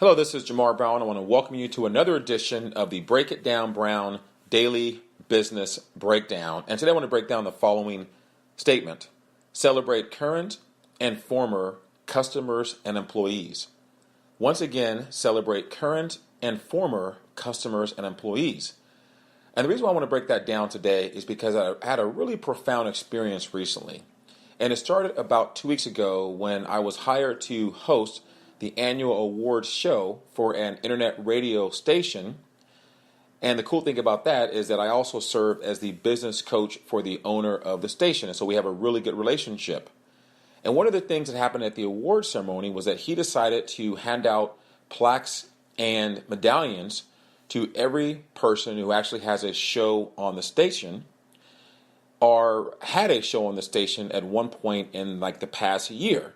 Hello, this is Jamar Brown. I want to welcome you to another edition of the Break It Down Brown Daily Business Breakdown. And today I want to break down the following statement. Celebrate current and former customers and employees. Once again, celebrate current and former customers and employees. And the reason why I want to break that down today is because I had a really profound experience recently. And it started about 2 weeks ago when I was hired to host the annual awards show for an internet radio station. And the cool thing about that is that I also serve as the business coach for the owner of the station. And so we have a really good relationship. And one of the things that happened at the awards ceremony was that he decided to hand out plaques and medallions to every person who actually has a show on the station or had a show on the station at one point in like the past year.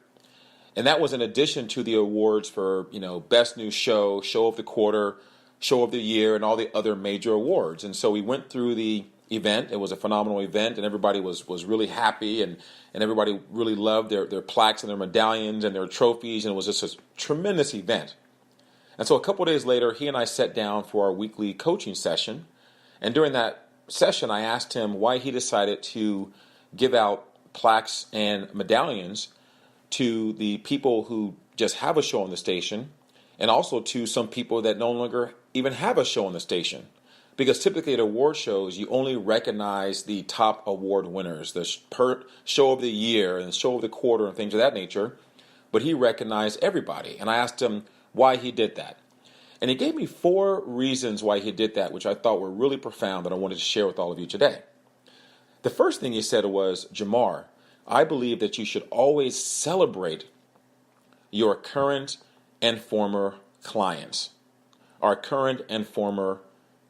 And that was in addition to the awards for, best new show, show of the quarter, show of the year, and all the other major awards. And so we went through the event. It was a phenomenal event, and everybody was really happy, and everybody really loved their plaques and their medallions and their trophies, and it was just a tremendous event. And so a couple of days later, he and I sat down for our weekly coaching session. And during that session, I asked him why he decided to give out plaques and medallions to the people who just have a show on the station, and also to some people that no longer even have a show on the station. Because typically at award shows, you only recognize the top award winners, the show of the year and show of the quarter and things of that nature. But he recognized everybody. And I asked him why he did that. And he gave me 4 reasons why he did that, which I thought were really profound that I wanted to share with all of you today. The first thing he said was, Jamar, I believe that you should always celebrate your current and former clients, our current and former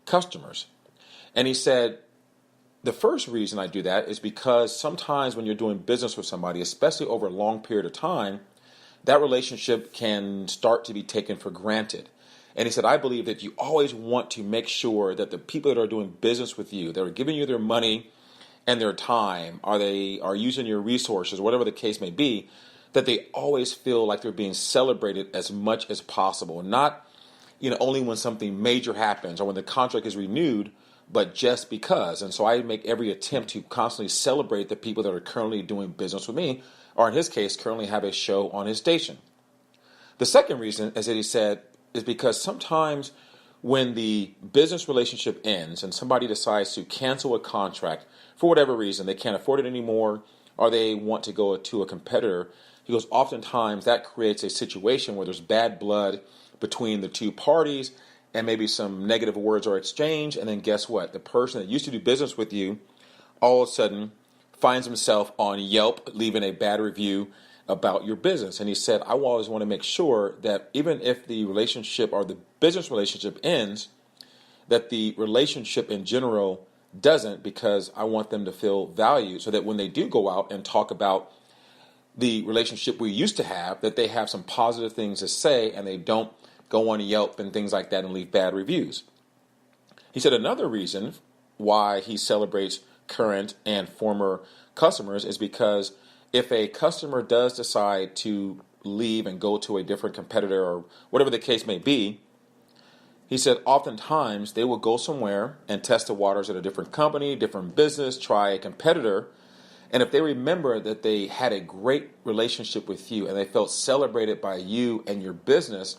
customers. And he said, the first reason I do that is because sometimes when you're doing business with somebody, especially over a long period of time, that relationship can start to be taken for granted. And he said, I believe that you always want to make sure that the people that are doing business with you, that are giving you their money and their time, are using your resources, whatever the case may be, that they always feel like they're being celebrated as much as possible. Not, only when something major happens or when the contract is renewed, but just because. And so I make every attempt to constantly celebrate the people that are currently doing business with me, or in his case, currently have a show on his station. The second reason, as he said, is because sometimes when the business relationship ends and somebody decides to cancel a contract for whatever reason, they can't afford it anymore, or they want to go to a competitor, he goes, oftentimes that creates a situation where there's bad blood between the two parties and maybe some negative words are exchanged. And then guess what? The person that used to do business with you all of a sudden finds himself on Yelp leaving a bad review about your business. And he said, I always want to make sure that even if the relationship or the business relationship ends, that the relationship in general doesn't, because I want them to feel valued so that when they do go out and talk about the relationship we used to have, that they have some positive things to say and they don't go on Yelp and things like that and leave bad reviews. He said another reason why he celebrates current and former customers is because if a customer does decide to leave and go to a different competitor or whatever the case may be, he said oftentimes they will go somewhere and test the waters at a different company, different business, try a competitor. And if they remember that they had a great relationship with you and they felt celebrated by you and your business,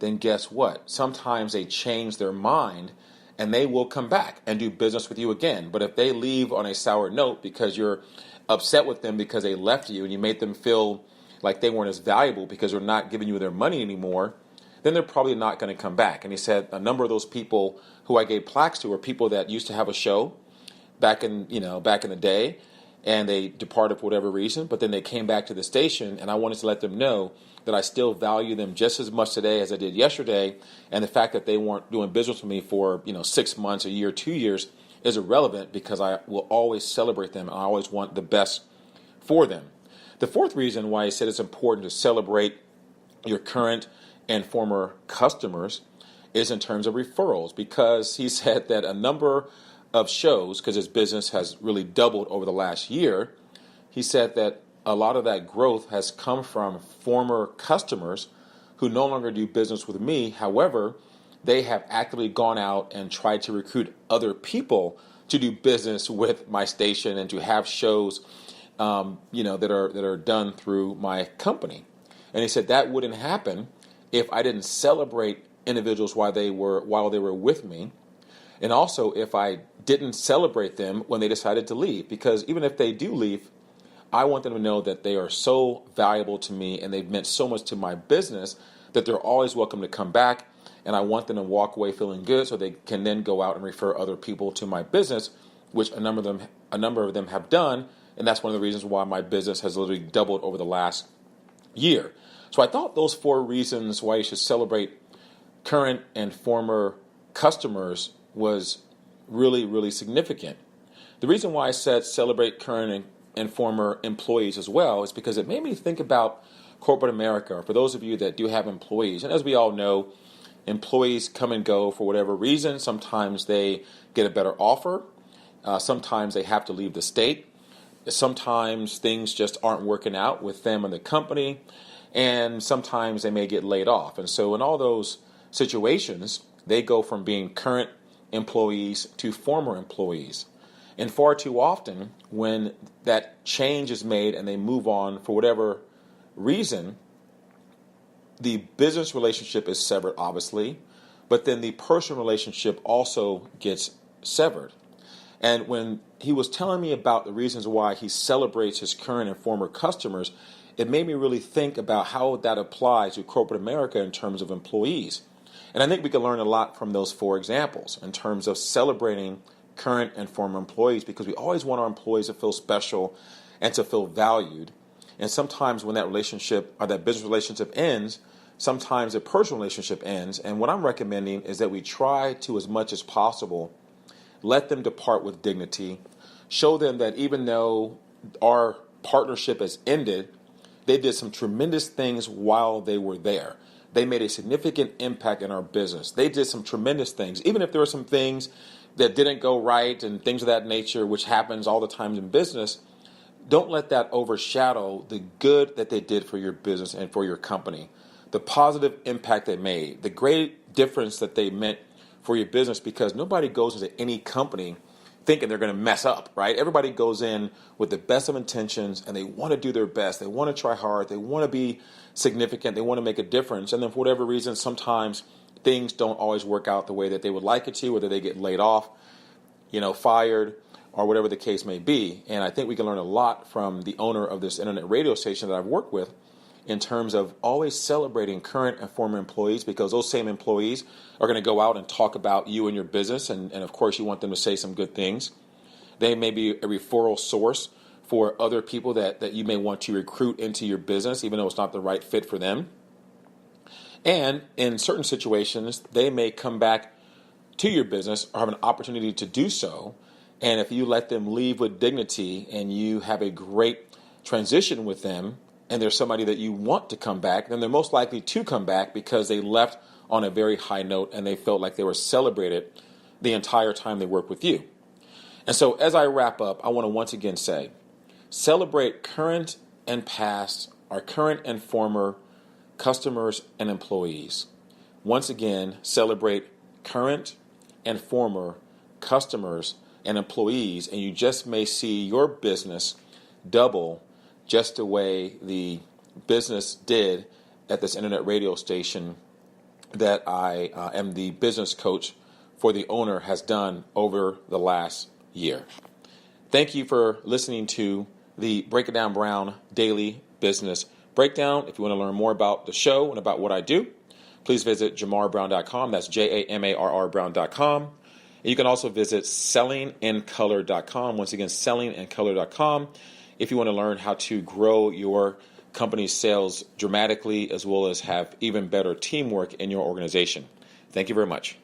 then guess what? Sometimes they change their mind and they will come back and do business with you again. But if they leave on a sour note because you're upset with them because they left you and you made them feel like they weren't as valuable because they're not giving you their money anymore, then they're probably not going to come back. And he said a number of those people who I gave plaques to were people that used to have a show back in the day, and they departed for whatever reason, but then they came back to the station, and I wanted to let them know that I still value them just as much today as I did yesterday, and the fact that they weren't doing business with me for 6 months, a year, 2 years is irrelevant, because I will always celebrate them and I always want the best for them. The fourth reason why he said it's important to celebrate your current and former customers is in terms of referrals, because he said that a number of shows, because his business has really doubled over the last year, he said that a lot of that growth has come from former customers who no longer do business with me. However, they have actively gone out and tried to recruit other people to do business with my station and to have shows, that are done through my company. And he said that wouldn't happen if I didn't celebrate individuals while they were with me, and also if I didn't celebrate them when they decided to leave. Because even if they do leave, I want them to know that they are so valuable to me and they've meant so much to my business that they're always welcome to come back. And I want them to walk away feeling good so they can then go out and refer other people to my business, which a number of them have done. And that's one of the reasons why my business has literally doubled over the last year. So I thought those 4 reasons why you should celebrate current and former customers was really, really significant. The reason why I said celebrate current and former employees as well is because it made me think about corporate America. For those of you that do have employees, and as we all know, employees come and go for whatever reason. Sometimes they get a better offer. Sometimes they have to leave the state. Sometimes things just aren't working out with them and the company. And sometimes they may get laid off. And so in all those situations, they go from being current employees to former employees. And far too often, when that change is made and they move on for whatever reason, the business relationship is severed, obviously, but then the personal relationship also gets severed. And when he was telling me about the reasons why he celebrates his current and former customers, it made me really think about how that applies to corporate America in terms of employees. And I think we can learn a lot from those 4 examples in terms of celebrating current and former employees, because we always want our employees to feel special and to feel valued. And sometimes when that relationship or that business relationship ends, sometimes a personal relationship ends. And what I'm recommending is that we try to, as much as possible, let them depart with dignity. Show them that even though our partnership has ended, they did some tremendous things while they were there. They made a significant impact in our business. They did some tremendous things. Even if there were some things that didn't go right and things of that nature, which happens all the time in business, don't let that overshadow the good that they did for your business and for your company. The positive impact they made, the great difference that they meant for your business, because nobody goes into any company thinking they're going to mess up, right? Everybody goes in with the best of intentions and they want to do their best. They want to try hard. They want to be significant. They want to make a difference. And then for whatever reason, sometimes things don't always work out the way that they would like it to, whether they get laid off, fired, or whatever the case may be. And I think we can learn a lot from the owner of this internet radio station that I've worked with in terms of always celebrating current and former employees, because those same employees are going to go out and talk about you and your business. And of course, you want them to say some good things. They may be a referral source for other people that you may want to recruit into your business, even though it's not the right fit for them. And in certain situations, they may come back to your business or have an opportunity to do so. And if you let them leave with dignity and you have a great transition with them, and there's somebody that you want to come back, then they're most likely to come back because they left on a very high note and they felt like they were celebrated the entire time they worked with you. And so as I wrap up, I want to once again say, celebrate current and past, our current and former customers and employees. Once again, celebrate current and former customers and employees, and you just may see your business double just the way the business did at this internet radio station that I am the business coach for the owner has done over the last year. Thank you for listening to the Break It Down Brown Daily Business Breakdown. If you want to learn more about the show and about what I do, please visit JamarBrown.com. That's JamarRBrown.com. And you can also visit sellingInColor.com. Once again, sellingInColor.com. If you want to learn how to grow your company's sales dramatically, as well as have even better teamwork in your organization. Thank you very much.